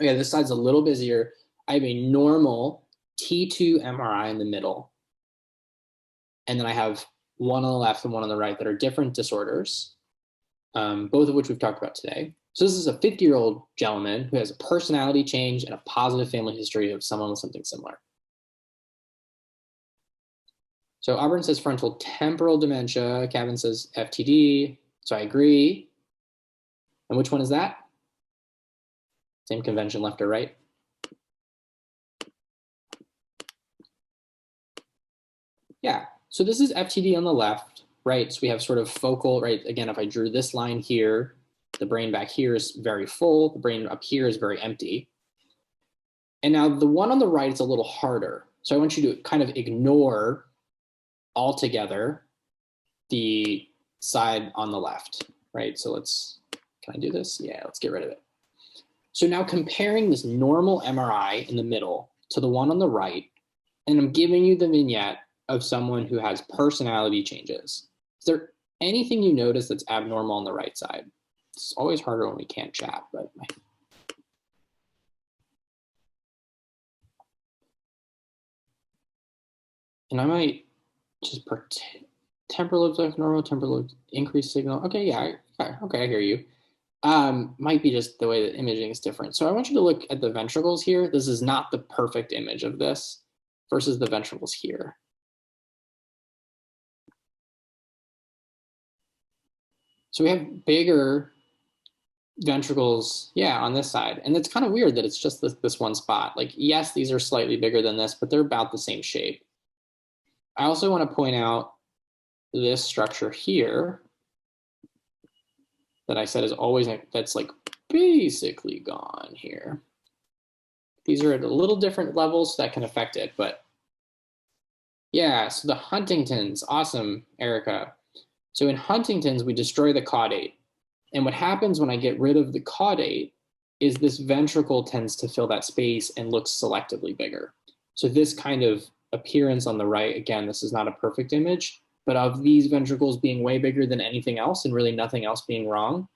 Okay, this side's a little busier. I have a normal T2 MRI in the middle. And then I have one on the left and one on the right that are different disorders, both of which we've talked about today. So this is a 50-year-old gentleman who has a personality change and a positive family history of someone with something similar. So Auburn says frontal temporal dementia. Kevin says FTD. So I agree. And which one is that? Same convention, left or right? Yeah, so this is FTD on the left, right? So we have sort of focal, right? Again, if I drew this line here, the brain back here is very full. The brain up here is very empty. And now the one on the right is a little harder. So I want you to kind of ignore altogether the side on the left, right? So can I do this? Yeah, let's get rid of it. So now comparing this normal MRI in the middle to the one on the right, and I'm giving you the vignette of someone who has personality changes. Is there anything you notice that's abnormal on the right side? It's always harder when we can't chat, but. And I might just temporal lobes like normal, temporal lobes increased signal. Okay, yeah, okay, I hear you. Might be just the way that imaging is different. So I want you to look at the ventricles here. This is not the perfect image of this versus the ventricles here. So we have bigger ventricles, yeah, on this side. And it's kind of weird that it's just this one spot. Like, yes, these are slightly bigger than this, but they're about the same shape. I also want to point out this structure here that I said is always, that's like basically gone here. These are at a little different levels, so that can affect it, but yeah, so the Huntington's, awesome, Erica. So in Huntington's, we destroy the caudate. And what happens when I get rid of the caudate is this ventricle tends to fill that space and looks selectively bigger. So this kind of appearance on the right, again, this is not a perfect image, but of these ventricles being way bigger than anything else and really nothing else being wrong,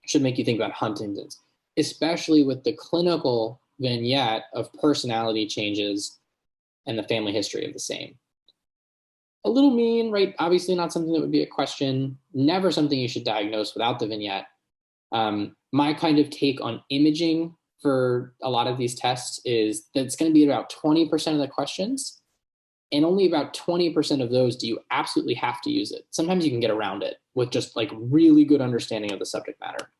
should make you think about Huntington's, especially with the clinical vignette of personality changes and the family history of the same. A little mean, right? Obviously not something that would be a question, never something you should diagnose without the vignette. My kind of take on imaging for a lot of these tests is that it's going to be about 20% of the questions, and only about 20% of those do you absolutely have to use it. Sometimes you can get around it with just like really good understanding of the subject matter.